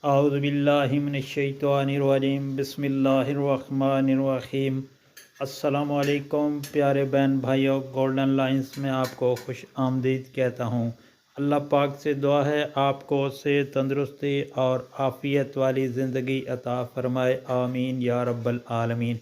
اعوذ باللہ من الشیطان الرجیم، بسم اللہ الرحمن الرحیم۔ السلام علیکم پیارے بہن بھائیوں، گولڈن لائنز میں آپ کو خوش آمدید کہتا ہوں۔ اللہ پاک سے دعا ہے آپ کو صحت، تندرستی اور عافیت والی زندگی عطا فرمائے، آمین یا رب العالمین۔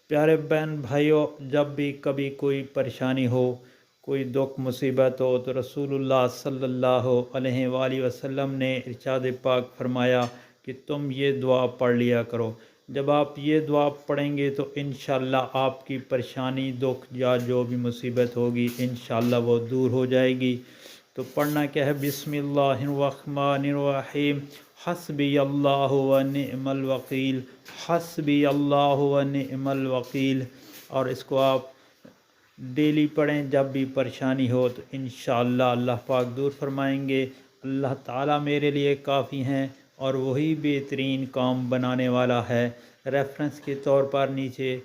پیارے بہن بھائیوں، جب بھی کبھی کوئی پریشانی ہو، کوئی دکھ مصیبت ہو، تو رسول اللہ صلی اللہ علیہ وآلہ وسلم نے ارشاد پاک فرمایا کہ تم یہ دعا پڑھ لیا کرو۔ جب آپ یہ دعا پڑھیں گے تو انشاءاللہ آپ کی پریشانی، دکھ یا جو بھی مصیبت ہوگی انشاءاللہ وہ دور ہو جائے گی۔ تو پڑھنا کیا ہے؟ بسم اللہ الرحمن الرحیم، حسبی اللہ و نعم الوکیل، حسبی اللہ و نعم الوکیل۔ اور اس کو آپ ڈیلی پڑھیں، جب بھی پریشانی ہو تو انشاءاللہ اللہ پاک دور فرمائیں گے۔ اللہ تعالیٰ میرے لیے کافی ہیں اور وہی بہترین کام بنانے والا ہے۔ ریفرنس کے طور پر نیچے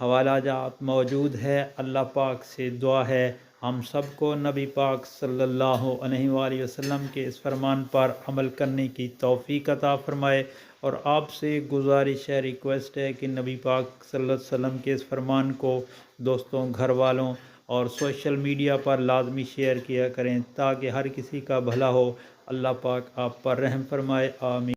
حوالہ جات موجود ہے۔ اللہ پاک سے دعا ہے ہم سب کو نبی پاک صلی اللہ علیہ وآلہ وسلم کے اس فرمان پر عمل کرنے کی توفیق عطا فرمائے۔ اور آپ سے گزارش ہے، ریکویسٹ ہے کہ نبی پاک صلی اللہ علیہ وسلم کے اس فرمان کو دوستوں، گھر والوں اور سوشل میڈیا پر لازمی شیئر کیا کریں تاکہ ہر کسی کا بھلا ہو۔ اللہ پاک آپ پر رحم فرمائے، آمین۔